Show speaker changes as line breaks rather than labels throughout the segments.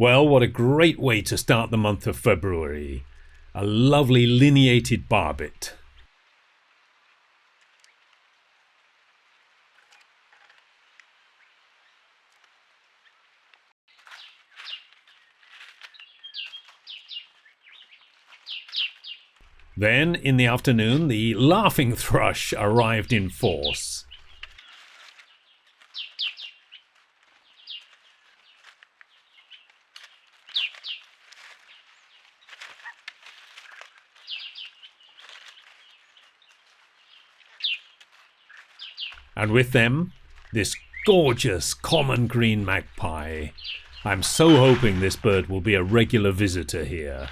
Well, what a great way to start the month of February. A lovely lineated barbet. Then, in the afternoon, the laughing thrush arrived in force. And with them, this gorgeous common green magpie. I'm so hoping this bird will be a regular visitor here.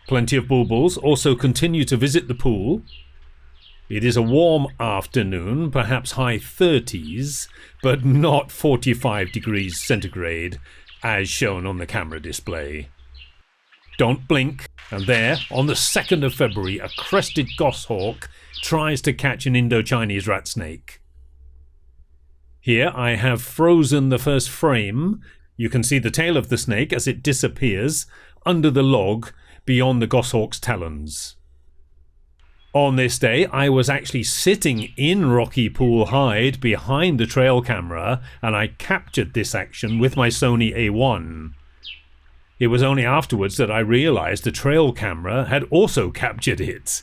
Plenty of bulbuls also continue to visit the pool. It is a warm afternoon, perhaps high 30s, but not 45 degrees centigrade, as shown on the camera display. Don't blink, and there, on the 2nd of February, a crested goshawk tries to catch an Indo-Chinese rat snake. Here I have frozen the first frame. You can see the tail of the snake as it disappears under the log beyond the goshawk's talons. On this day, I was actually sitting in Rocky Pool Hide behind the trail camera, and I captured this action with my Sony A1. It was only afterwards that I realized the trail camera had also captured it.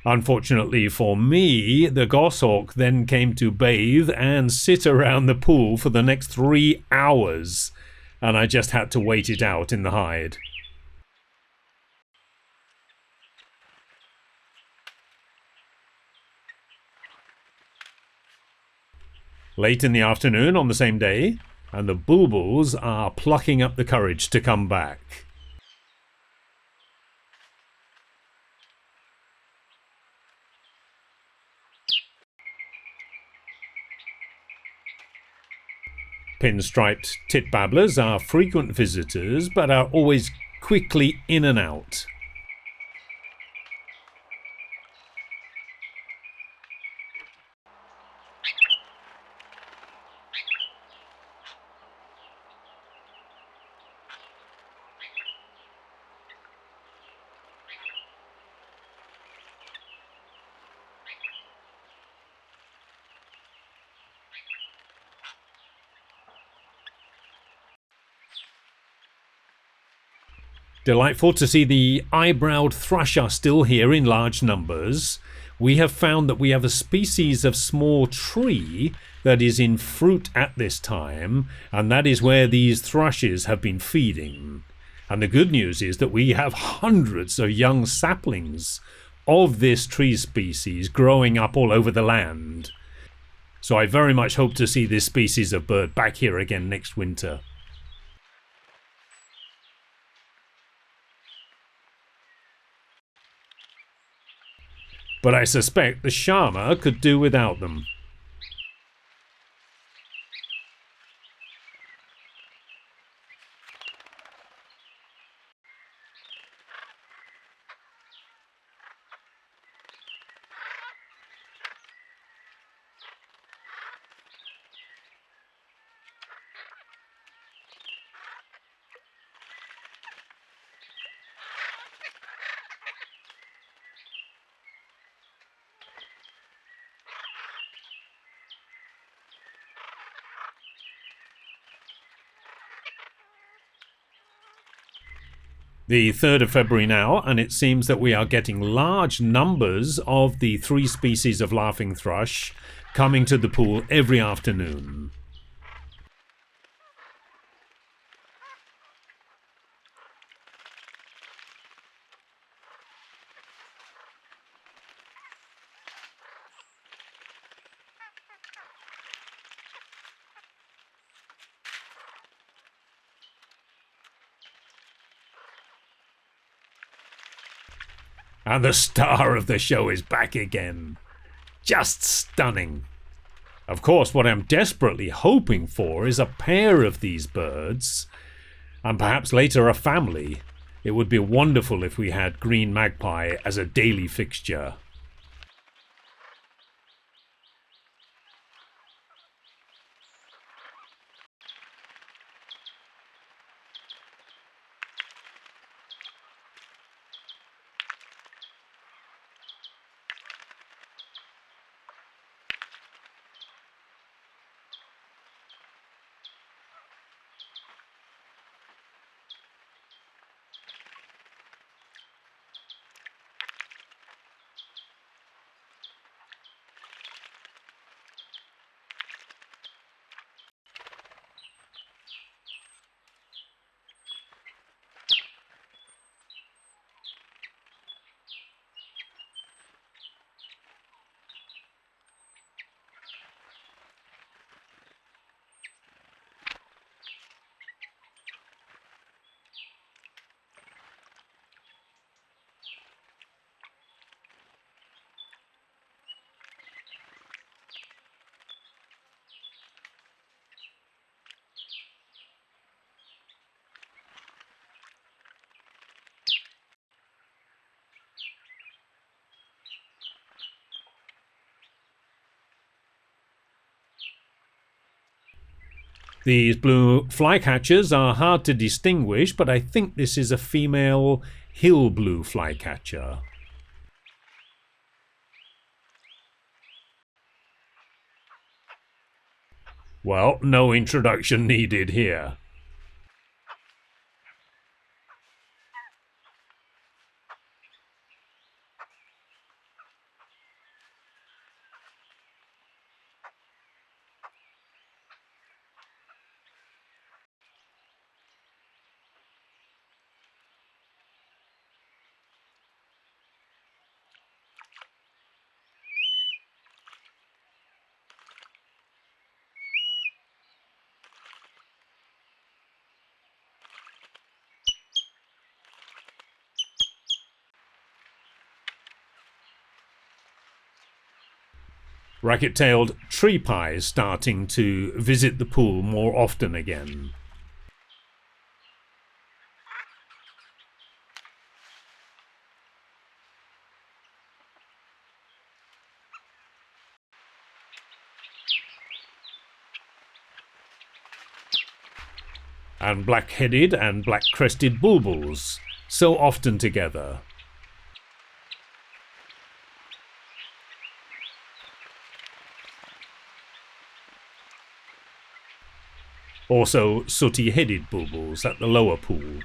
Unfortunately for me, the goshawk then came to bathe and sit around the pool for the next 3 hours, and I just had to wait it out in the hide. Late in the afternoon on the same day, and the bulbuls are plucking up the courage to come back. Pinstriped tit babblers are frequent visitors, but are always quickly in and out. Delightful to see the eye-browed thrush are still here in large numbers. We have found that we have a species of small tree that is in fruit at this time, and that is where these thrushes have been feeding. And the good news is that we have hundreds of young saplings of this tree species growing up all over the land. So I very much hope to see this species of bird back here again next winter. But I suspect the Shama could do without them. The 3rd of February now, and it seems that we are getting large numbers of the 3 species of laughing thrush coming to the pool every afternoon. And the star of the show is back again. Just stunning. Of course, what I'm desperately hoping for is a pair of these birds, and perhaps later a family. It would be wonderful if we had green magpie as a daily fixture. These blue flycatchers are hard to distinguish, but I think this is a female hill blue flycatcher. Well, no introduction needed here. Racket-tailed tree pie starting to visit the pool more often again. And black-headed and black-crested bulbuls, so often together. Also sooty-headed bulbuls at the lower pool.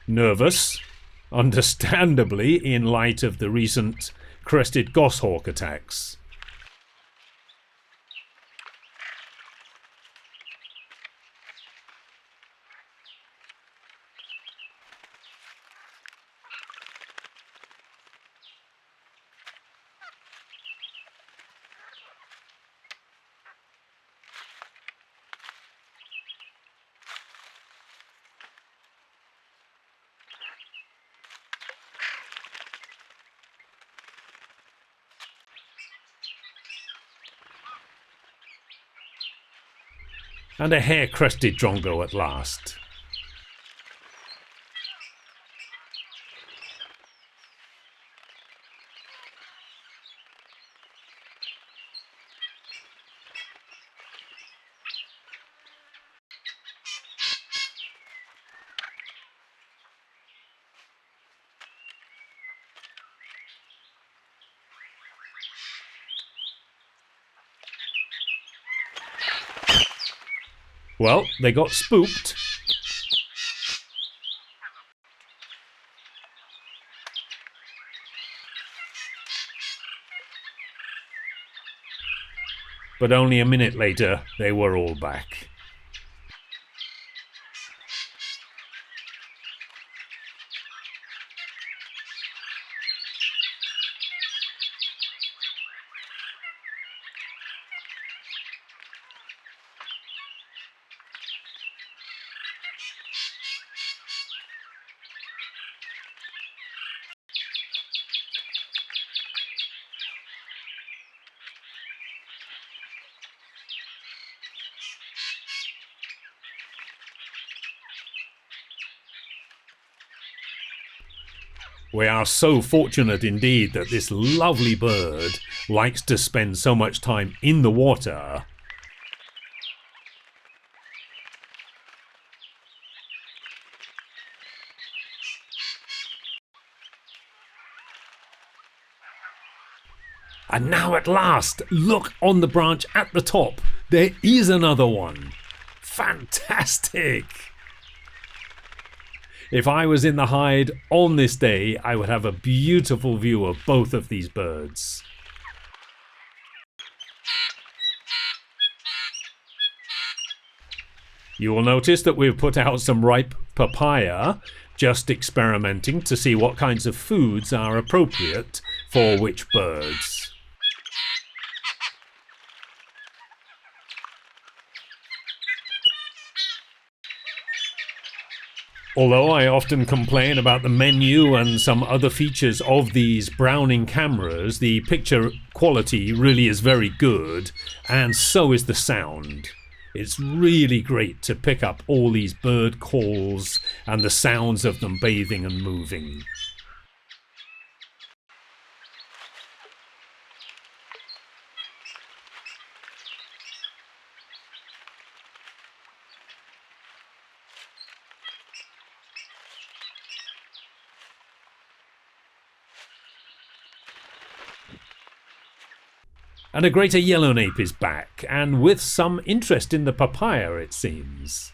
Nervous, understandably, in light of the recent crested goshawk attacks. And a hair-crested drongo at last. Well, they got spooked. But only a minute later, they were all back. We are so fortunate indeed that this lovely bird likes to spend so much time in the water. And now at last, look on the branch at the top. There is another one. Fantastic! If I was in the hide on this day, I would have a beautiful view of both of these birds. You will notice that we've put out some ripe papaya, just experimenting to see what kinds of foods are appropriate for which birds. Although I often complain about the menu and some other features of these Browning cameras, the picture quality really is very good, and so is the sound. It's really great to pick up all these bird calls and the sounds of them bathing and moving. And a greater yellownape is back, and with some interest in the papaya, it seems.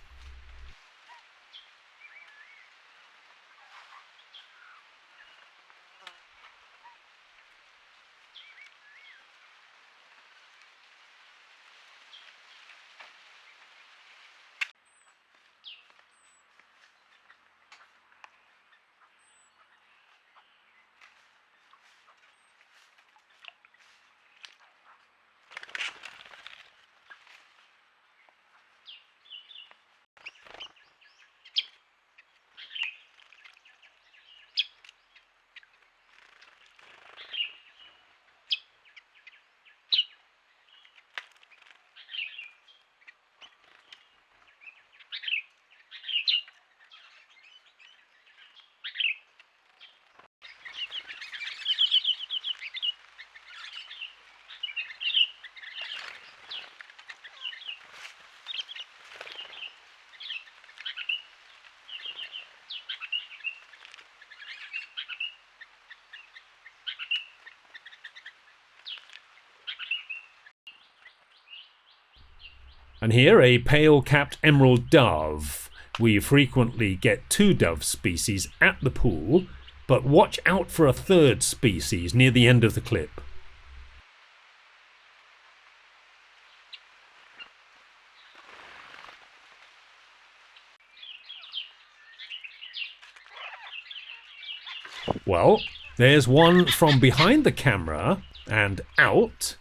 And here, a pale-capped emerald dove. We frequently get two dove species at the pool, but watch out for a third species near the end of the clip. Well, there's one from behind the camera and out.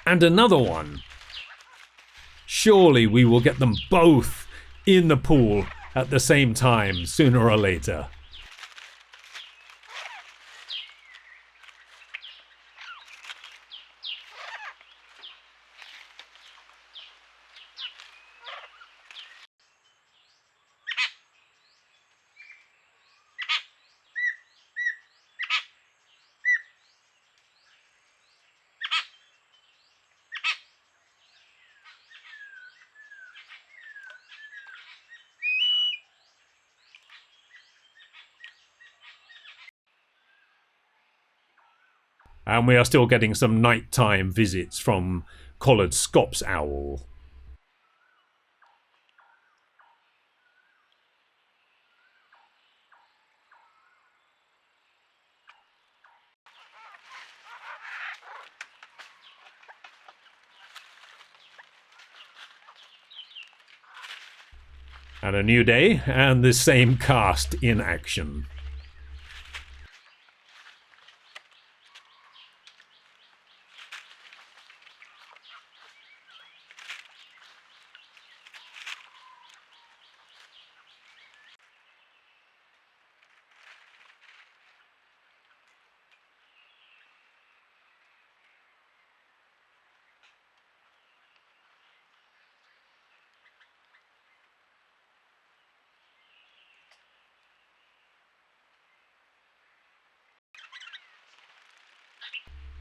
And another one. Surely we will get them both in the pool at the same time, sooner or later. And we are still getting some nighttime visits from collared Scops owl. And a new day, and the same cast in action.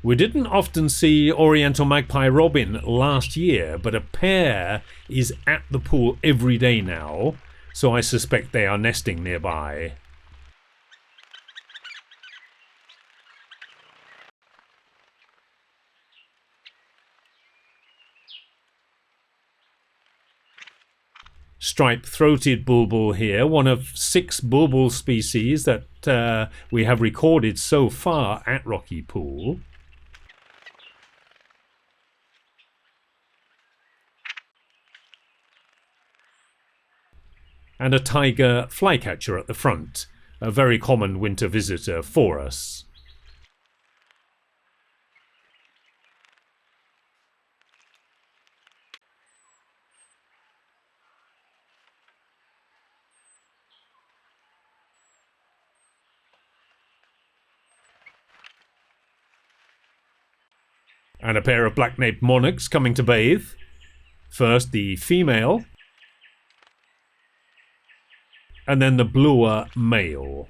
We didn't often see Oriental Magpie Robin last year, but a pair is at the pool every day now, so I suspect they are nesting nearby. Stripe-throated bulbul here, one of 6 bulbul species that we have recorded so far at Rocky Pool. And a tiger flycatcher at the front, a very common winter visitor for us. And a pair of black-naped monarchs coming to bathe. First the female, and then the bluer male.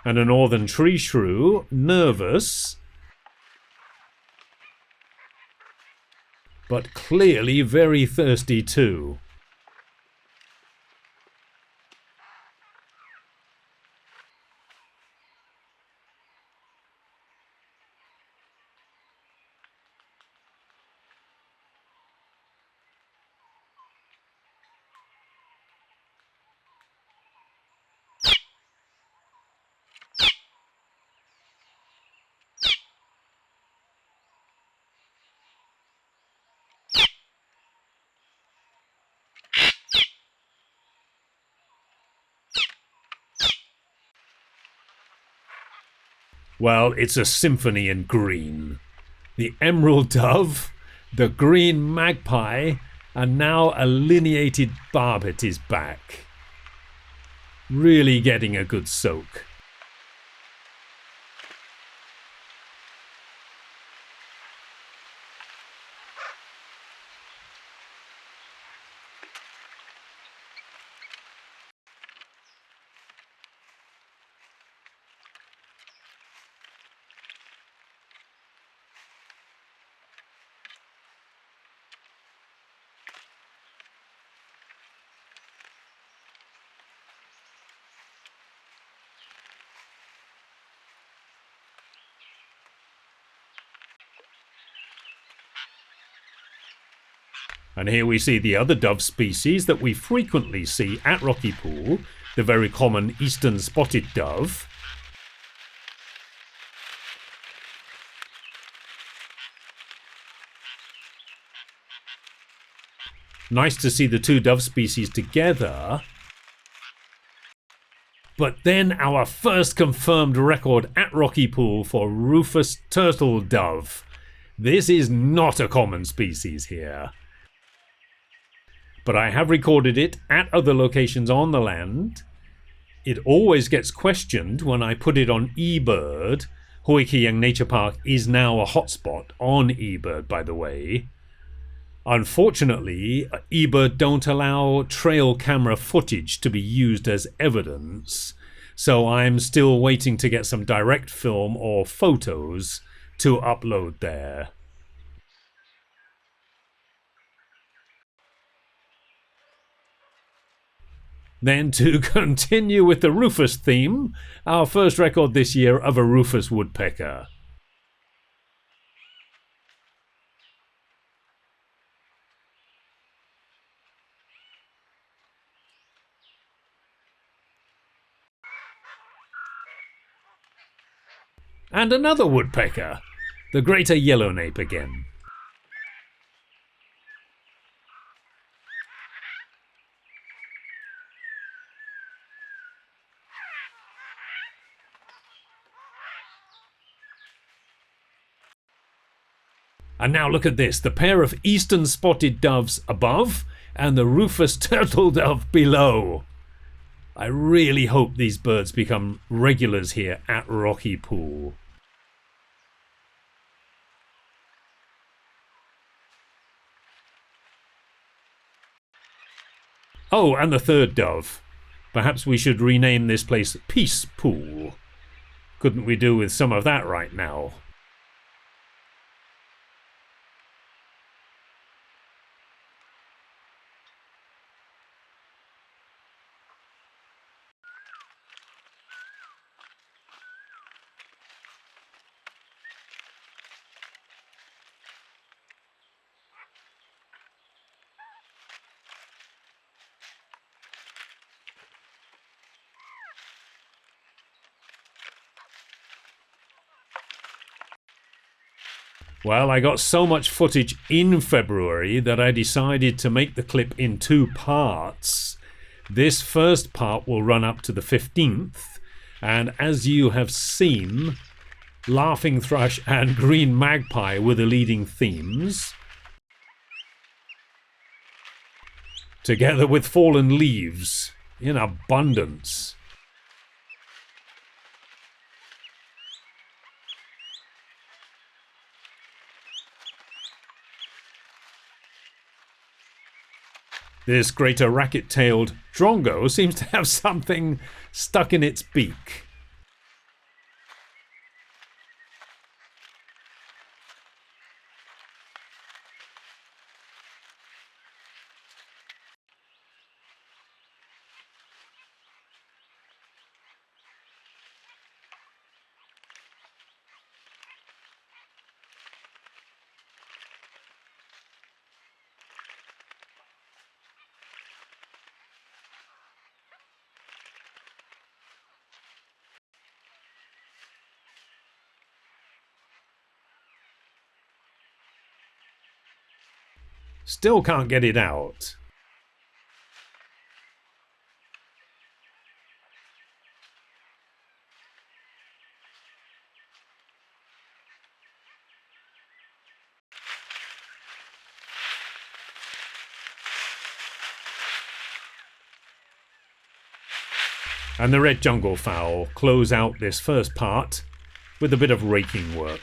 And a northern tree shrew, nervous, but clearly very thirsty too. Well, it's a symphony in green. The emerald dove, the green magpie, and now a lineated barbet is back. Really getting a good soak. And here we see the other dove species that we frequently see at Rocky Pool, the very common eastern spotted dove. Nice to see the two dove species together. But then our first confirmed record at Rocky Pool for Rufous turtle dove. This is not a common species here. But I have recorded it at other locations on the land. It always gets questioned when I put it on eBird. Hoikiang Nature Park is now a hotspot on eBird, by the way. Unfortunately, eBird don't allow trail camera footage to be used as evidence, so I'm still waiting to get some direct film or photos to upload there. Then to continue with the rufous theme, our first record this year of a rufous woodpecker. And another woodpecker, the greater yellownape again. And now look at this, the pair of eastern spotted doves above and the rufous turtle dove below. I really hope these birds become regulars here at Rocky Pool. Oh, and the third dove. Perhaps we should rename this place Peace Pool. Couldn't we do with some of that right now? Well, I got so much footage in February that I decided to make the clip in two parts. This first part will run up to the 15th, and as you have seen, Laughing Thrush and Green Magpie were the leading themes, together with fallen leaves in abundance. This greater racket-tailed drongo seems to have something stuck in its beak. Still can't get it out. And the red jungle fowl close out this first part with a bit of raking work.